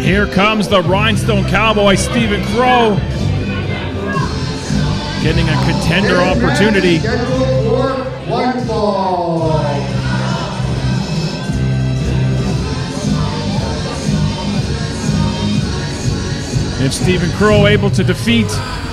Here comes the Rhinestone Cowboy, Stephen Crowe, getting a contender opportunity. If Stephen Crowe able to defeat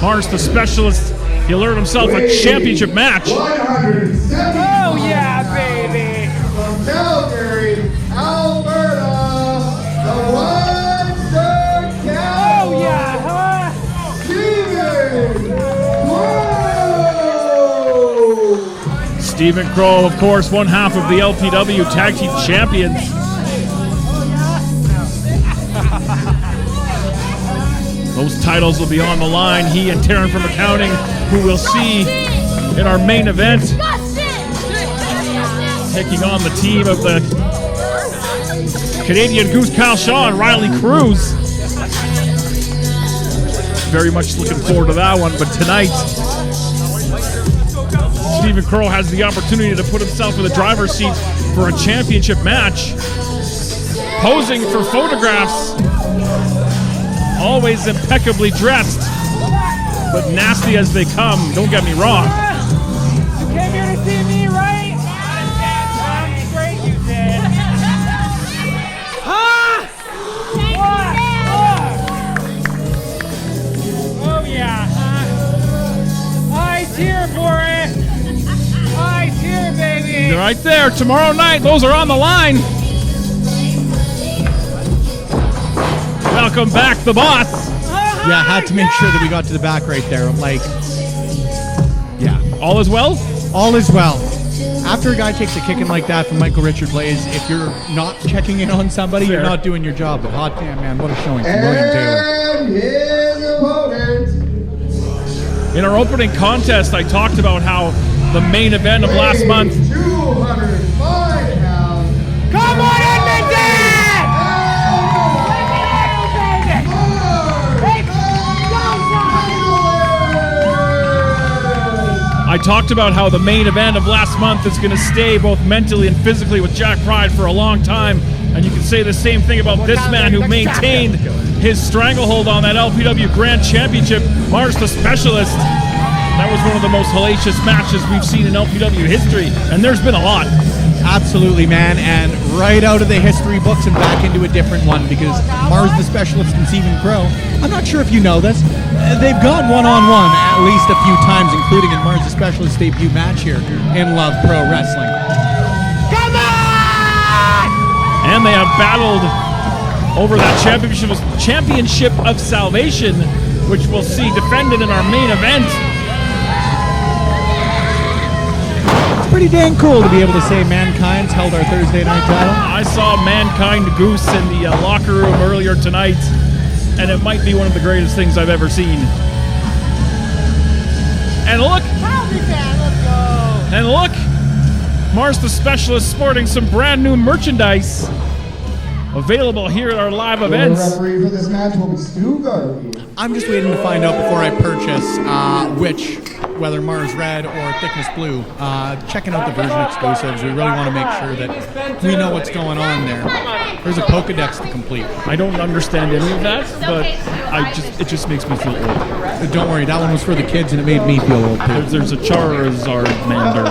Marz the Specialist, he'll earn himself a championship match. Oh yeah, baby! From Calgary, Alberta, the Rhinestone Cowboy. Oh yeah, huh? Stephen Crowe, of course, one half of the LPW Tag Team Champions. Those titles will be on the line. He and Taryn from accounting, who we'll see in our main event, taking on the team of the Canadian Goose Kyle Shaw and Riley Cruz. Very much looking forward to that one, but tonight, Stephen Crowe has the opportunity to put himself in the driver's seat for a championship match. Posing for photographs, always impeccably dressed, but nasty as they come, don't get me wrong. You came here to see me, right? That's great, you did. Huh? What? Oh yeah, huh? Eyes here, Boris. Eyes here, baby. They're right there. Tomorrow night, those are on the line. Welcome back, the boss. Yeah, I had to make sure that we got to the back right there. Like, yeah. All is well? All is well. After a guy takes a kicking like that from Michael Richard Blaze, if you're not checking in on somebody, you're not doing your job. But hot damn, man, what a showing from William Taylor. And his opponent. In our opening contest, I talked about how the main event of last month. 205 pounds. Come on, Edmonton! I talked about how the main event of last month is going to stay both mentally and physically with Jack Pride for a long time. And you can say the same thing about this man who maintained his stranglehold on that LPW Grand Championship, Marz the Specialist. That was one of the most hellacious matches we've seen in LPW history, and there's been a lot. Absolutely, man, and right out of the history books and back into a different one, because Marz the Specialist and Stephen Crowe, I'm not sure if you know this, they've gone one-on-one at least a few times, including in Marz the Specialist's debut match here in Love Pro Wrestling. Come on! And they have battled over that championship of salvation, which we'll see defended in our main event. Pretty dang cool to be able to say Mankind's held our Thursday night title. I saw Mankind Goose in the locker room earlier tonight, and it might be one of the greatest things I've ever seen. And look! And look! Marz the Specialist sporting some brand new merchandise available here at our live events. The referee for this match will be Stu Garvey. I'm just waiting to find out before I purchase whether Mars Red or Thickness Blue. Checking out the version exclusives. We really want to make sure that we know what's going on there. There's a Pokedex to complete. I don't understand any of that, but it just makes me feel old. Don't worry, that one was for the kids and it made me feel old too. There's a Charizard Mander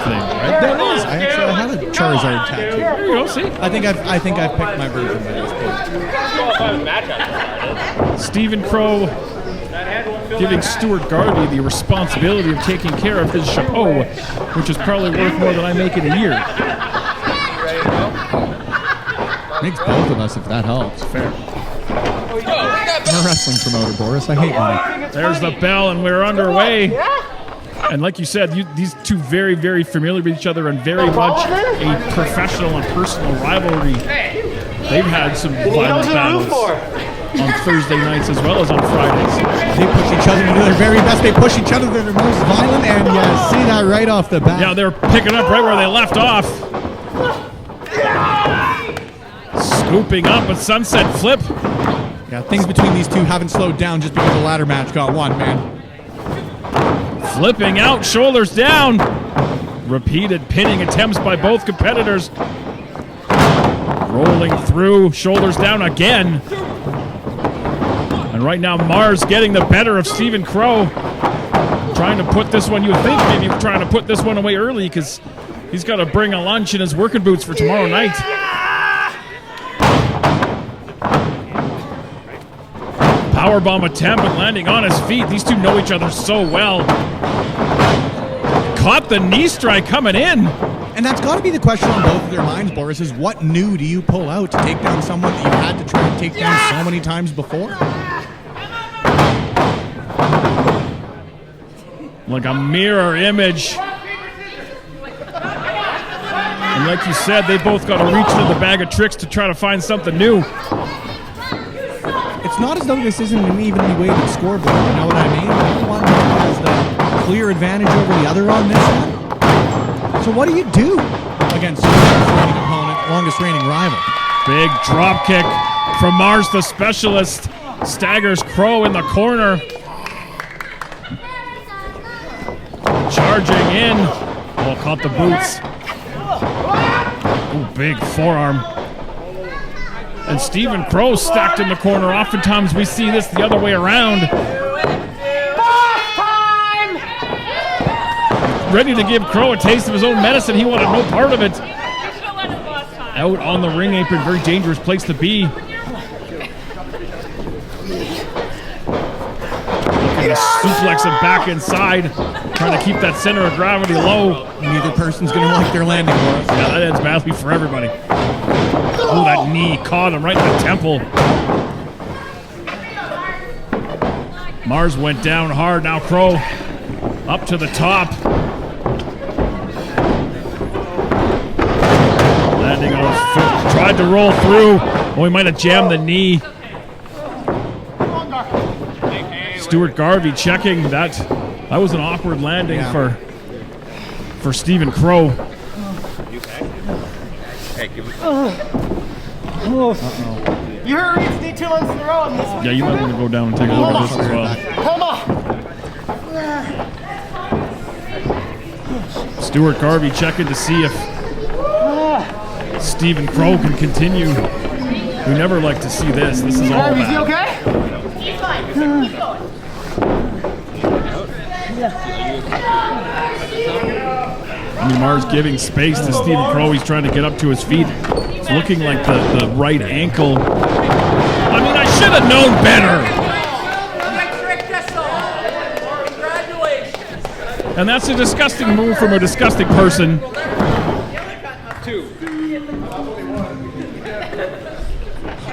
thing, right? There is. I actually had a Charizard tattoo. There you go, see? I think I've picked my version by this point. Stephen Crowe giving Stuart Garvey the responsibility of taking care of his chapeau, which is probably worth more than I make in a year. Makes both of us if that helps. Fair. I'm a wrestling promoter, Boris. I hate money. There's the bell, and we're underway. And like you said, these two very, very familiar with each other and very much a professional and personal rivalry. They've had some violent battles on Thursday nights as well as on Fridays. They push each other to their very best. They push each other to their most violent, and you see that right off the bat. Yeah, they're picking up right where they left off. Scooping up a sunset flip. Yeah, things between these two haven't slowed down just because the ladder match got one, man. Flipping out, shoulders down. Repeated pinning attempts by both competitors. Rolling through, shoulders down again. And right now, Marz getting the better of Stephen Crowe. Trying to put this one, you would think maybe trying to put this one away early because he's got to bring a lunch in his working boots for tomorrow night. Powerbomb attempt and landing on his feet. These two know each other so well. Caught the knee strike coming in. And that's got to be the question on both of their minds, Boris, is what new do you pull out to take down someone that you had to try to take down so many times before? Like a mirror image. And like you said, they both got to reach into the bag of tricks to try to find something new. It's not as though this isn't an evenly weighted scoreboard, you know what I mean? One has the clear advantage over the other on this one. So what do you do against your longest reigning rival? Big drop kick from Marz the Specialist. Staggers Crowe in the corner. Charging in. Oh, caught the boots. Oh, big forearm. And Stephen Crowe stacked in the corner. Oftentimes we see this the other way around. Ready to give Crowe a taste of his own medicine. He wanted no part of it. Out on the ring apron, very dangerous place to be. Looking to suplex him back inside. Trying to keep that center of gravity low. Neither person's going to like their landing, Boris. Yeah, that ends badly for everybody. Oh, that knee caught him right in the temple. Marz went down hard. Now Crowe up to the top. Landing on his foot. Tried to roll through. Oh, he might have jammed the knee. Stuart Garvey checking that. That was an awkward landing for Stephen Crowe. You heard me stay 2 months in a row on this one. Yeah, you might want to go down and take a look at this as well. Come on. Stuart Garvey checking to see if Stephen Crowe can continue. We never like to see this. This is all Is he bad. okay? He's fine. Keep going. I mean, Marz giving space to Stephen Crowe. He's trying to get up to his feet. It's looking like the right ankle. I mean, I should have known better. And that's a disgusting move from a disgusting person.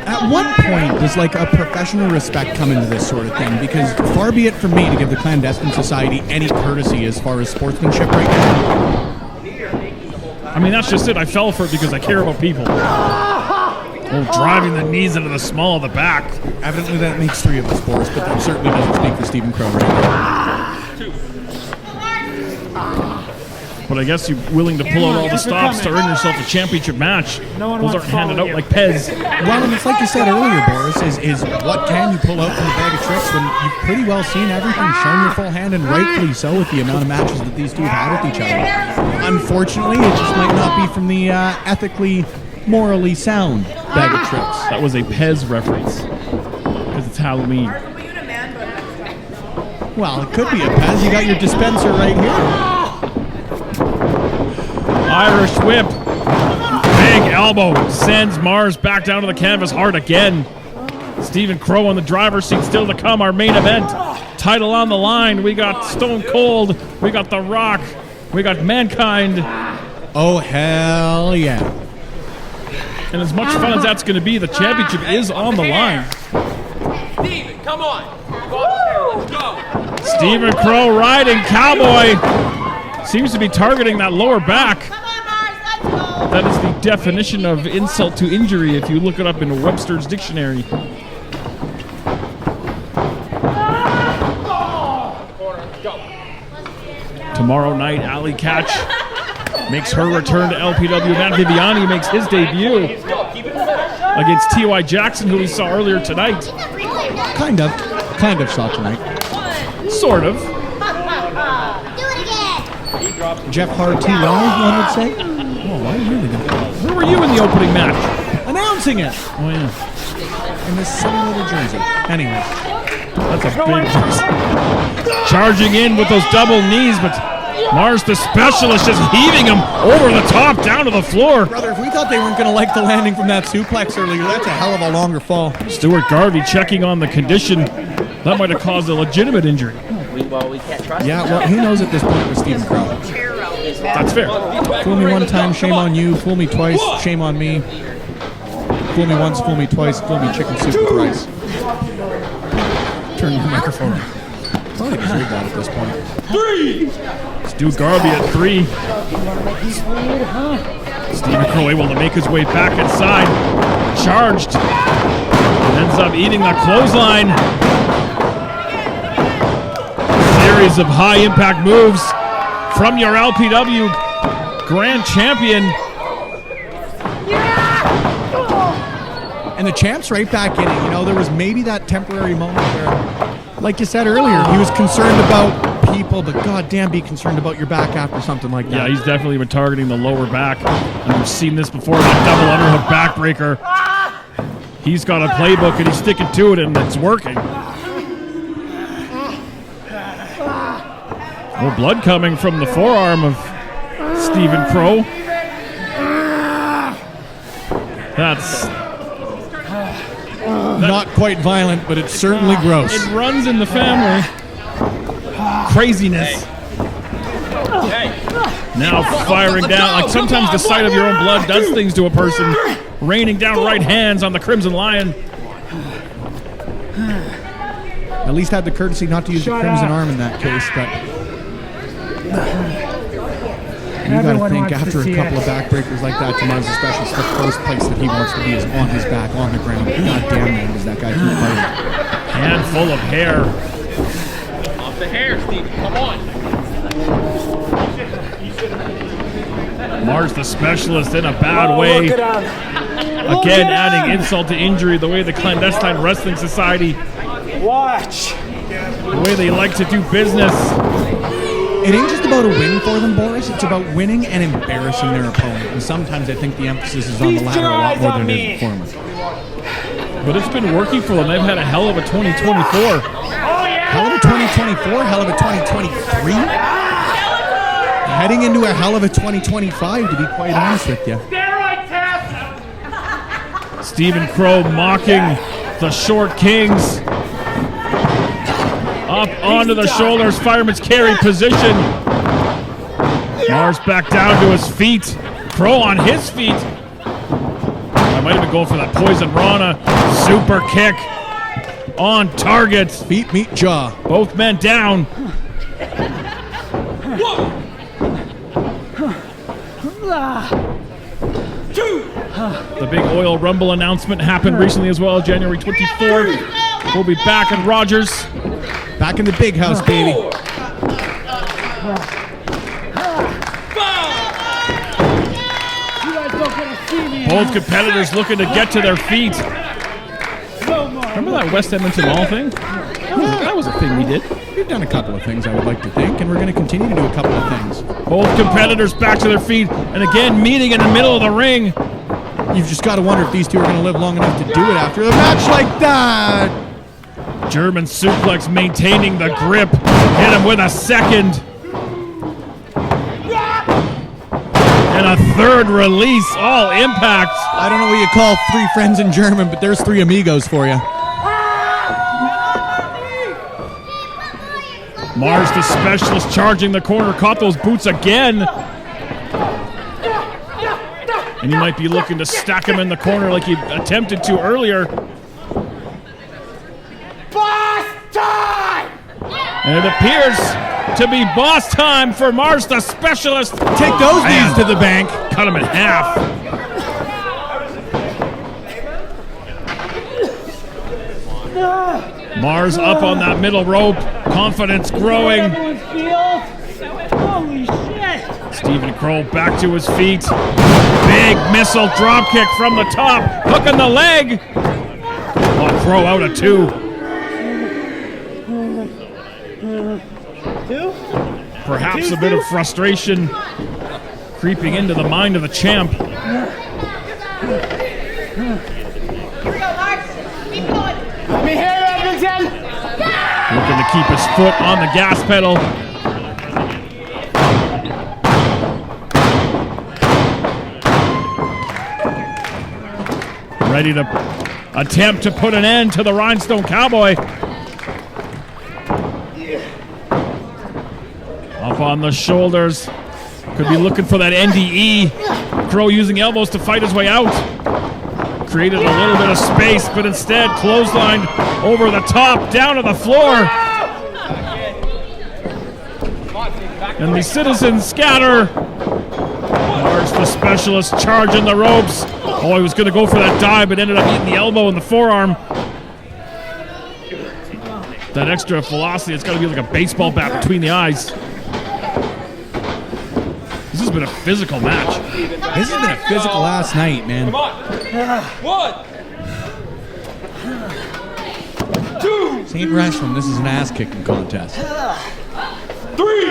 At what point does like a professional respect come into this sort of thing? Because far be it from me to give the clandestine society any courtesy as far as sportsmanship right now. I mean, that's just it. I fell for it because I care about people. Oh, driving the knees into the small of the back. Evidently that makes 3 of us, Boris, but that certainly doesn't speak for Stephen Crowe right now. But I guess you're willing to pull out all the stops to earn yourself a championship match. Those aren't handed out like Pez. Well, and it's like you said earlier, Boris, is what can you pull out from the bag of tricks when you've pretty well seen everything, shown your full hand, and rightfully so with the amount of matches that these two have had with each other. Unfortunately, it just might not be from the ethically, morally sound bag of tricks. That was a Pez reference because it's Halloween. Well, it could be a Pez. You got your dispenser right here. Irish whip. Big elbow sends Marz back down to the canvas hard again. Stephen Crowe on the driver's seat still to come. Our main event. Title on the line. We got Stone Cold. We got The Rock. We got Mankind. Oh, hell yeah. And as much fun as that's going to be, the championship is on the line. Steven, come on. Let's go. Stephen Crowe riding cowboy. Seems to be targeting that lower back. Come on, Marz, let's go. That is the definition of insult to injury if you look it up in Webster's dictionary. Tomorrow night, Ali Catch makes her return to LPW. Matt Viviani makes his debut against T.Y. Jackson, who we saw earlier tonight. Kind of saw tonight. Sort of. Do it again. Jeff Hartino, one would say. Oh, why are you really doing that? Where were you in the opening match? Announcing it Oh, yeah. in this silly little jersey. Anyway, That's a big jersey. Charging in with those double knees, but Marz the Specialist just heaving him over the top down to the floor. brother, if we thought they weren't going to like the landing from that suplex earlier, that's a hell of a longer fall. Stuart Garvey checking on the condition. That might have caused a legitimate injury. We can't trust Yeah, well, who knows at this point with Stephen Crowe? That's fair. Fool me one time, shame on you. Fool me twice, shame on me. Fool me once, fool me twice, fool me chicken soup thrice. Turn your microphone on. Probably just read that at this point. Stu Garvey at 3. Stephen Crowe able to make his way back inside. Charged. Ends up eating the clothesline. Series of high impact moves from your LPW Grand Champion. And the champ's right back in it. You know, there was maybe that temporary moment where, like you said earlier, he was concerned about people, but goddamn, be concerned about your back after something like that. Yeah, he's definitely been targeting the lower back. And we've seen this before, that double underhook backbreaker. He's got a playbook and he's sticking to it, and it's working. More blood coming from the forearm of Stephen Crowe. That's Not quite violent, but it's certainly gross. it runs in the family. Craziness. Now firing down. Like sometimes the sight of your own blood does things to a person. Raining down right hands on the Crimson Lion. At least had the courtesy not to use the crimson arm in that case, but you gotta think after a couple of backbreakers like that to Marz the Specialist, the first place that he wants to be is on his back, on the ground. God damn, man, does that guy keep fighting. Handful of hair. Off the hair, Steve. Come on. Marz the Specialist in a bad way. Again, adding insult to injury, the way the Clandestine Wrestling Society, Watch. the way they like to do business. It ain't just about a win for them, Boris. It's about winning and embarrassing their opponent. And sometimes I think the emphasis is on the latter a lot more than it is the former. But it's been working for them. They've had a hell of a 2024. Hell of a 2024, hell of a 2023. Heading into a hell of a 2025, to be quite honest with you. Steroid test. Stephen Crowe mocking the Short Kings. Up onto the shoulders, fireman's carry position. Marz back down to his feet. Crowe on his feet. I might have been going for that Poison Rana. Super kick on target. Feet meet jaw. Both men down. The big oil rumble announcement happened recently as well, January 24th. We'll be back in Rogers. Back in the big house, baby. You guys don't get to see me. Both competitors looking to get to their feet. Remember that West Edmonton Mall thing? That was a thing we did. We've done a couple of things, I would like to think, and we're going to continue to do a couple of things. Both competitors back to their feet, and again meeting in the middle of the ring. You've just got to wonder if these two are going to live long enough to do it after a match like that. German suplex maintaining the grip. Hit him with a second. And a third release, all impact. I don't know what you call three friends in German, but there's three amigos for you. Marz the Specialist charging the corner, caught those boots again. And he might be looking to stack him in the corner like he attempted to earlier. Boss time! And it appears to be boss time for Marz the Specialist. Take those knees to the bank. Cut him in half. Marz up on that middle rope. Confidence growing. Everyone feels. Holy shit! Stephen Crowe back to his feet. Big missile drop kick from the top. Hook in the leg. Oh, Crowe out of 2. Perhaps Perhaps a bit of frustration creeping into the mind of the champ. Here we go, Marz. Keep going. Let me hear that, Vincent. Looking to keep his foot on the gas pedal. Ready to attempt to put an end to the Rhinestone Cowboy. Up on the shoulders. Could be looking for that NDE. Crowe using elbows to fight his way out. Created a little bit of space, but instead clotheslined over the top, down to the floor. And the citizens scatter. Marz the Specialist charging the ropes. Oh, he was going to go for that dive, but ended up hitting the elbow and the forearm. That extra velocity, it's got to be like a baseball bat between the eyes. This has been a physical match. This has been a physical last night, man. Come on. 1, 2, This ain't wrestling. This is an ass-kicking contest. 3.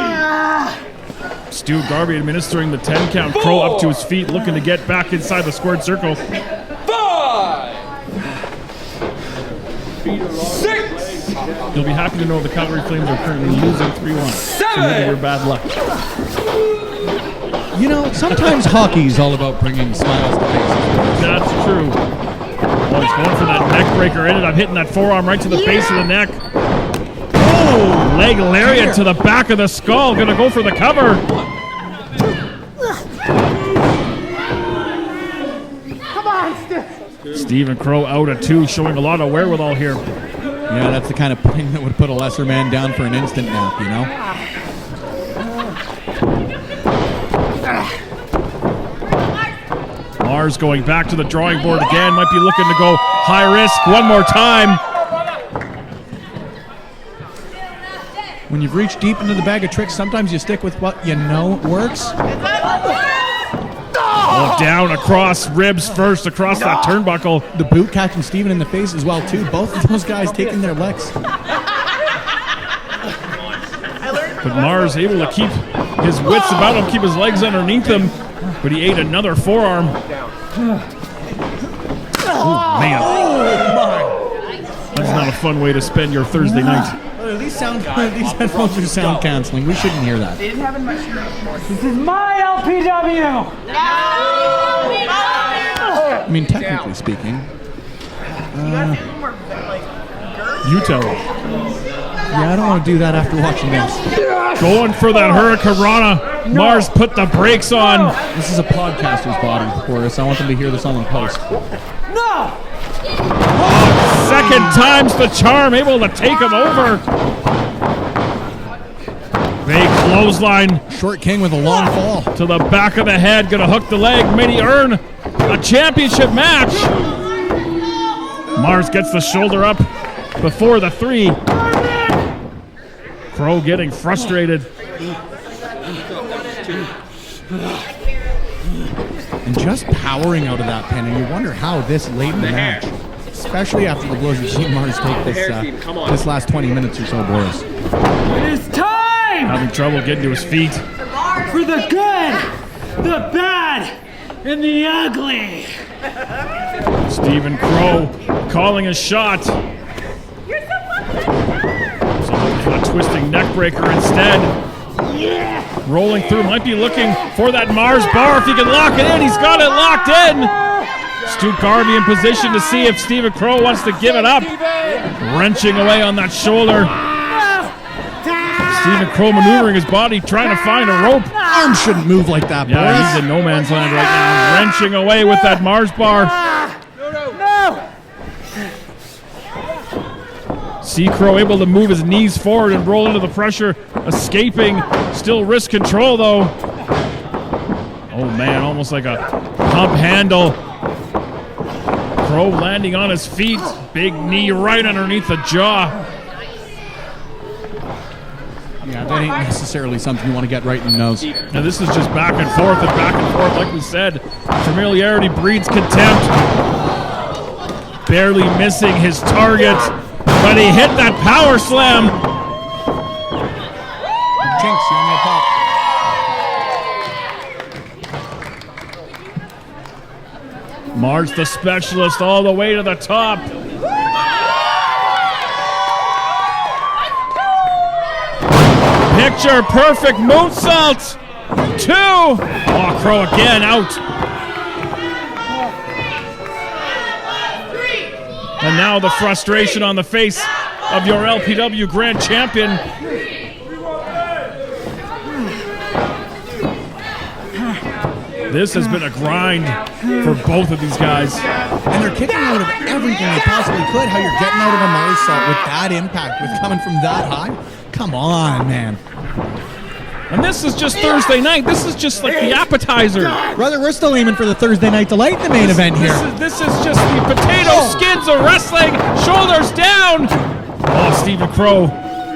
Stu Garvey administering the 10 count. Crowe up to his feet, looking to get back inside the squared circle. 5, 6, You'll be happy to know the Calgary Flames are currently losing 3-1. So maybe we're bad luck. You know, sometimes hockey's all about bringing smiles to faces. That's true. Oh, he's going for that neck breaker. Ended up hitting that forearm right to the base of the neck. Oh, leg lariat to the back of the skull. Gonna go for the cover. Come on, Stephen Crowe out at 2, showing a lot of wherewithal here. Yeah, that's the kind of thing that would put a lesser man down for an instant nap, you know? Marz going back to the drawing board again. Might be looking to go high risk one more time. When you've reached deep into the bag of tricks, sometimes you stick with what you know works. Oh, down across ribs first, across that turnbuckle. The boot catching Steven in the face as well, too. Both of those guys taking their licks. But Marz able to keep his wits about him, keep his legs underneath him. But he ate another forearm. Oh, man. That's not a fun way to spend your Thursday night. Well, at least these headphones are sound canceling. We shouldn't hear that. This is my LPW. I mean, technically speaking. You tell him. Yeah, I don't want to do that after watching this. Going for that Hurricanrana. Marz put the brakes on. This is a podcaster's body, Boris. I want them to hear this on the post. No. Second time's the charm, able to take him over. Big clothesline Short King with a long fall. to the back of the head. Gonna hook the leg. May he earn a championship match. Marz gets the shoulder up before the 3. Crowe getting frustrated. And just powering out of that pin, and you wonder how this late in the match, especially after the blows you've seen Marz take this last 20 minutes or so, Boris. It is time Having trouble getting to his feet. for the good, the bad, and the ugly. Stephen Crowe calling a shot. You're so fucking So looking for a twisting neck breaker instead. Rolling through, might be looking for that Marz bar. If he can lock it in, he's got it locked in. Stu Garvey in position to see if Stephen Crowe wants to give it up. Wrenching away on that shoulder. Stephen Crowe maneuvering his body, trying to find a rope. Arms shouldn't move like that, Boris. Yeah, he's in no man's land right now. Wrenching away with that Marz bar. See Crowe able to move his knees forward and roll into the pressure. Escaping. Still wrist control, though. Oh, man, almost like a pump handle. Crowe landing on his feet. Big knee right underneath the jaw. Yeah, that ain't necessarily something you want to get right in the nose. Now this is just back and forth, like we said. Familiarity breeds contempt. Barely missing his target, but he hit that power slam. Jinx, you want me to pop? Marz the Specialist all the way to the top. Picture perfect moonsault. 2. Oh, Crowe again out. And now the frustration on the face of your LPW Grand Champion. This has been a grind for both of these guys. And they're kicking out of everything they possibly could. How you're getting out of a moonsault with that impact, with coming from that high? Come on, man. And this is just Thursday night. This is just like the appetizer. Brother, we're still aiming for the Thursday night delight in the main event here. This is just the potato skins of wrestling. Shoulders down. Oh, Stephen Crowe.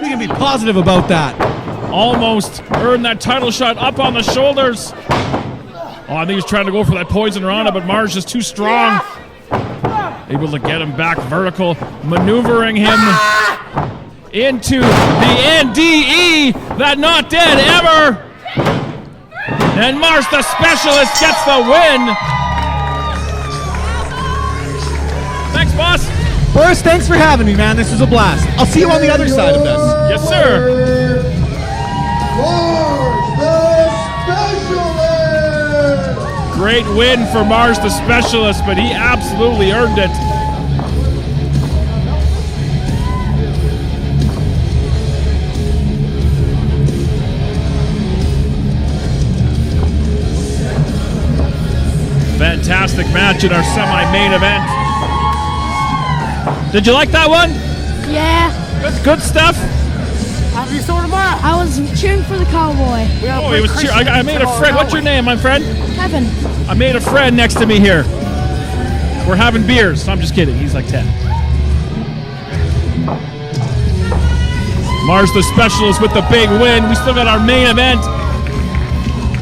We can be positive about that. Almost earned that title shot up on the shoulders. Oh, I think he's trying to go for that poison rana, but Marz is too strong. Able to get him back vertical, maneuvering him into the NDE, that not dead ever. And Marz the Specialist gets the win. Thanks, boss. Boris, thanks for having me, man. This was a blast. I'll see you on the other side of this. Yes, sir. Marz the Specialist! Great win for Marz the Specialist, but he absolutely earned it. Fantastic match in our semi-main event. Did you like that one? Yeah, Good stuff. Happy so tomorrow. I was cheering for the cowboy. Oh, he was I made a friend. What's your name, my friend? Kevin. I made a friend next to me here. We're having beers. I'm just kidding. He's like 10. Marz the Specialist with the big win. We still got our main event.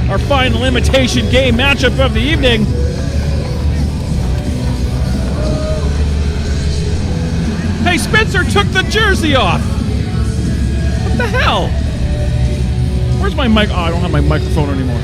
Our final imitation game matchup of the evening. Hey, Spencer took the jersey off. What the hell? Where's my mic? Oh, I don't have my microphone anymore.